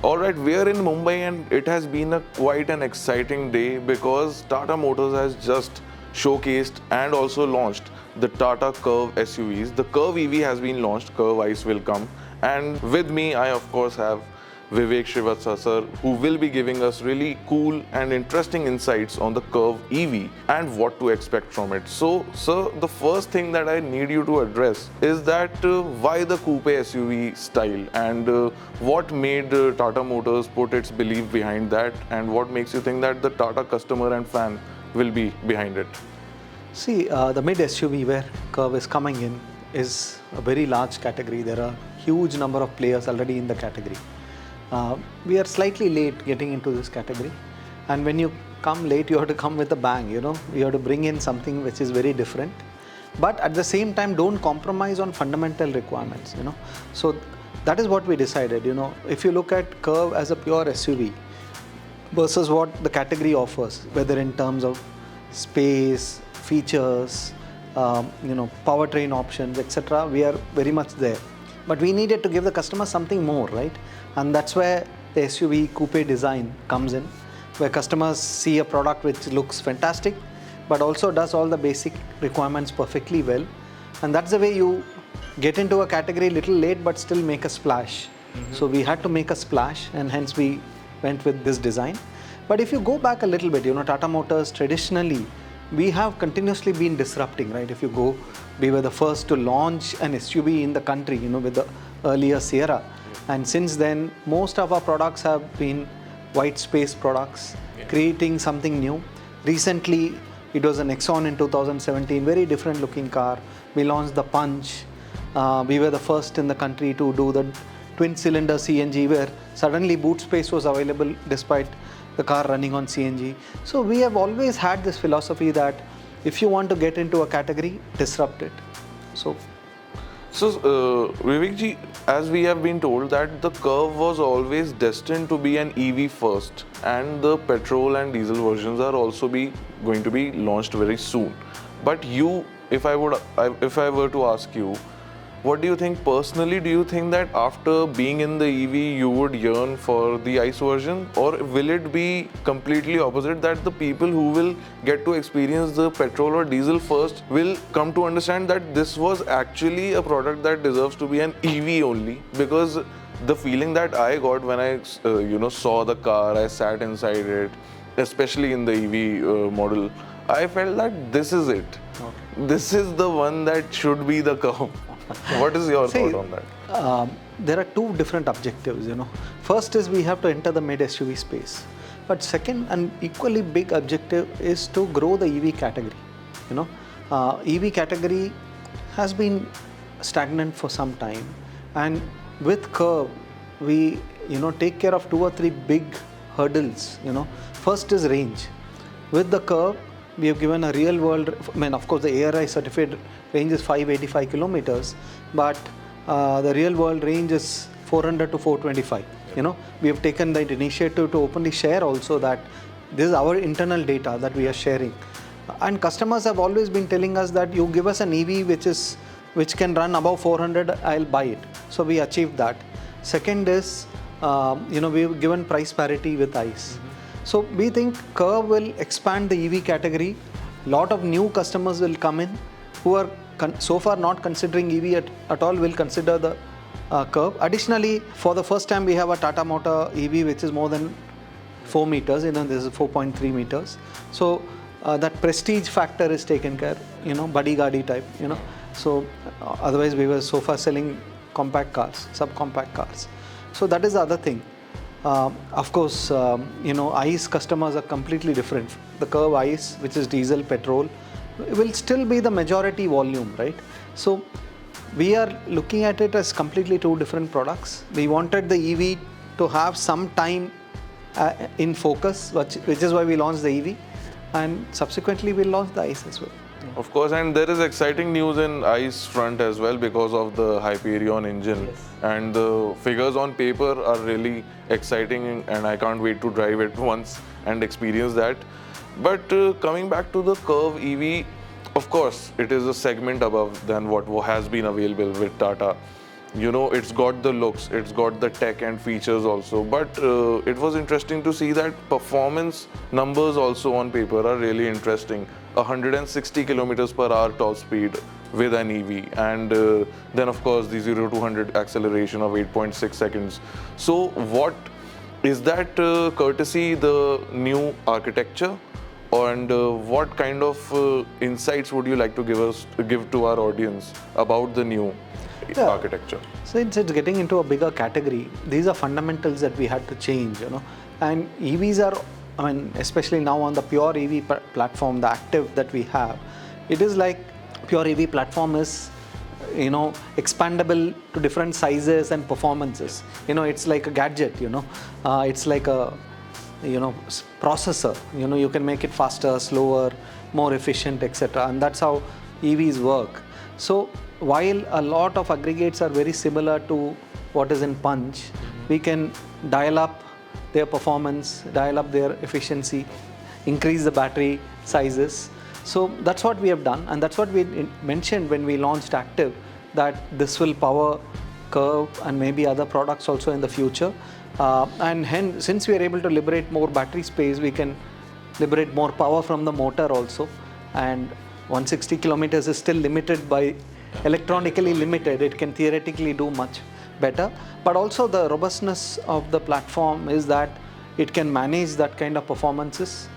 Alright, we are in Mumbai and it has been quite an exciting day because Tata Motors has just showcased and also launched the Tata Curvv SUVs. The Curvv EV has been launched, Curvv ICE will come, and with me I of course have Vivek Srivatsa sir, who will be giving us really cool and interesting insights on the Curvv EV and what to expect from it. So, sir, the first thing that I need you to address is that why the coupe SUV style and what made Tata Motors put its belief behind that, and what makes you think that the Tata customer and fan will be behind it? See, the mid SUV where Curvv is coming in is a very large category. There are huge number of players already in the category. We are slightly late getting into this category, and when you come late, you have to come with a bang. You have to bring in something which is very different, but at the same time, don't compromise on fundamental requirements. So that is what we decided. If you look at Curvv as a pure SUV versus what the category offers, whether in terms of space, features, powertrain options, etc., we are very much there. But we needed to give the customer something more, right? And that's where the SUV coupe design comes in, where customers see a product which looks fantastic, but also does all the basic requirements perfectly well. And that's the way you get into a category little late, but still make a splash. So we had to make a splash, and hence we went with this design. But if you go back a little bit, Tata Motors traditionally, we have continuously been disrupting, right? If you go, we were the first to launch an SUV in the country, with the earlier Sierra. And since then, most of our products have been white space products, creating something new. Recently, it was a Nexon in 2017, very different looking car. We launched the Punch. We were the first in the country to do the twin cylinder CNG, where suddenly boot space was available despite the car running on CNG. So we have always had this philosophy that if you want to get into a category, disrupt it. So Vivek ji, as we have been told that the Curvv was always destined to be an EV first, and the petrol and diesel versions are also going to be launched very soon. But you, if I were to ask you, what do you think personally? Do you think that after being in the EV, you would yearn for the ICE version? Or will it be completely opposite, that the people who will get to experience the petrol or diesel first will come to understand that this was actually a product that deserves to be an EV only? Because the feeling that I got when I saw the car, I sat inside it, especially in the EV model, I felt that this is it. Okay. This is the one that should be the Curvv. What is your thought on that? There are two different objectives. First is we have to enter the mid SUV space. But second and equally big objective is to grow the EV category. EV category has been stagnant for some time, and with Curvv, we take care of 2 or 3 big hurdles. First is range. With the Curvv, we have given a real world, of course the ARI certified range is 585 kilometers, but the real world range is 400 to 425. We have taken that initiative to openly share also that this is our internal data that we are sharing. And customers have always been telling us that you give us an EV which can run above 400, I'll buy it. So we achieved that. Second is, we've given price parity with ICE. So we think Curvv will expand the EV category. Lot of new customers will come in who are so far not considering EV at all, will consider the Curvv. Additionally, for the first time, we have a Tata Motor EV which is more than 4 meters. This is 4.3 meters. So that prestige factor is taken care. Buddy Gadi type. So otherwise, we were so far selling compact cars, subcompact cars. So that is the other thing. Of course, ICE customers are completely different. The Curvv ICE, which is diesel, petrol, will still be the majority volume, right? So we are looking at it as completely 2 different products. We wanted the EV to have some time in focus, which is why we launched the EV, and subsequently we'll launch the ICE as well. Of course, and there is exciting news in ICE front as well because of the Hyperion engine. Yes. And the figures on paper are really exciting, and I can't wait to drive it once and experience that. But coming back to the Curvv EV, of course, it is a segment above than what has been available with Tata. you know, it's got the looks, it's got the tech and features also, but it was interesting to see that performance numbers also on paper are really interesting. 160 kilometers per hour top speed with an EV, and then of course the 0 to 100 acceleration of 8.6 seconds. So what is that courtesy the new architecture, and what kind of insights would you like to give to our audience about the new architecture? Since it's getting into a bigger category, these are fundamentals that we had to change, you know. And EVs are, I mean, especially now on the pure EV platform, the active that we have, it is like pure EV platform is, you know, expandable to different sizes and performances. You know, it's like a gadget, you know, it's like a, you know, processor. You know, you can make it faster, slower, more efficient, etc. And that's how EVs work. So while a lot of aggregates are very similar to what is in Punch, we can dial up their performance, dial up their efficiency, increase the battery sizes. So that's what we have done, and that's what we mentioned when we launched Active, that this will power Curvv and maybe other products also in the future. And hence, since we are able to liberate more battery space, we can liberate more power from the motor also. And 160 kilometers is still limited by, electronically limited. It can theoretically do much better. But also the robustness of the platform is that it can manage that kind of performances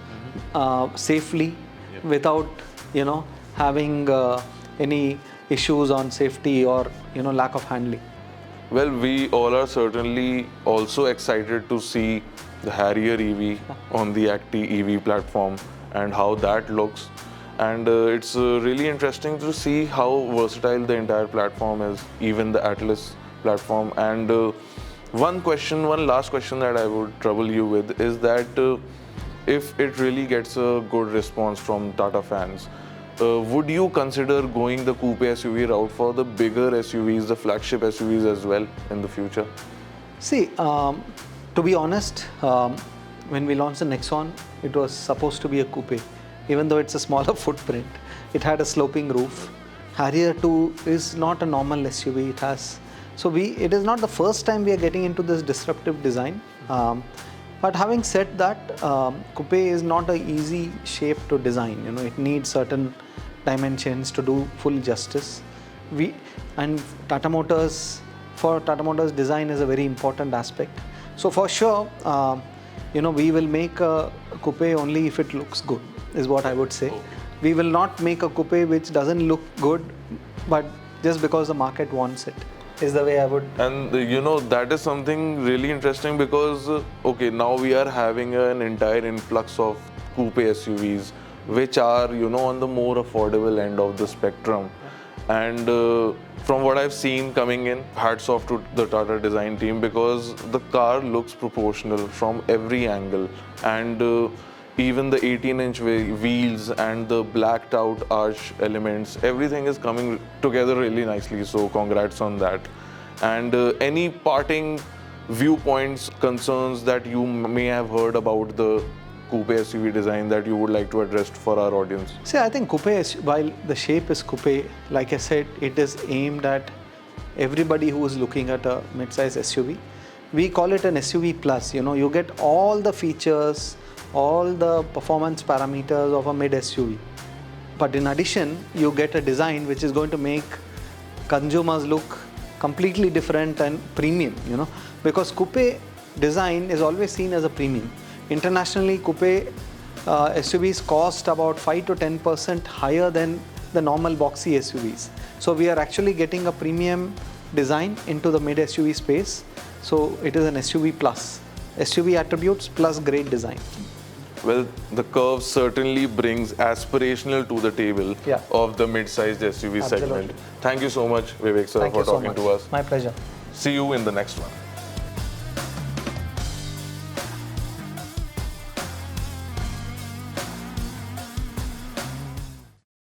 safely, without, you know, having any issues on safety or, you know, lack of handling. Well, we all are certainly also excited to see the Harrier EV on the Acti EV platform and how that looks. And it's really interesting to see how versatile the entire platform is, even the Atlas platform. And one last question that I would trouble you with is that if it really gets a good response from Tata fans, would you consider going the coupe SUV route for the bigger SUVs, the flagship SUVs as well in the future? See, to be honest, when we launched the Nexon, it was supposed to be a coupe. Even though it's a smaller footprint, it had a sloping roof. Harrier 2 is not a normal SUV. It has, so it is not the first time we are getting into this disruptive design. But having said that, coupe is not an easy shape to design. You know, it needs certain dimensions to do full justice. And Tata Motors, for Tata Motors, design is a very important aspect. So for sure, you know, we will make a coupe only if it looks good, is what I would say. Okay. We will not make a coupe which doesn't look good, but just because the market wants it, is the way I would. And you know, that is something really interesting because, okay, now we are having an entire influx of coupe SUVs, which are, you know, on the more affordable end of the spectrum. And from what I've seen coming in, hats off to the Tata design team, because the car looks proportional from every angle. And even the 18-inch wheels and the blacked out arch elements, everything is coming together really nicely. So congrats on that. And any parting viewpoints, concerns that you may have heard about the coupe SUV design that you would like to address for our audience? See, I think coupe, while the shape is coupe, like I said, it is aimed at everybody who is looking at a mid-size SUV. We call it an SUV plus. You know, you get all the features, all the performance parameters of a mid SUV. But in addition, you get a design which is going to make consumers look completely different and premium, you know, because coupe design is always seen as a premium. Internationally, coupe SUVs cost about 5 to 10% higher than the normal boxy SUVs. So we are actually getting a premium design into the mid SUV space. So it is an SUV plus. SUV attributes plus great design. Well, the Curvv certainly brings aspirational to the table of the mid-sized SUV segment. Thank you so much, Vivek sir, for talking to us. My pleasure. See you in the next one.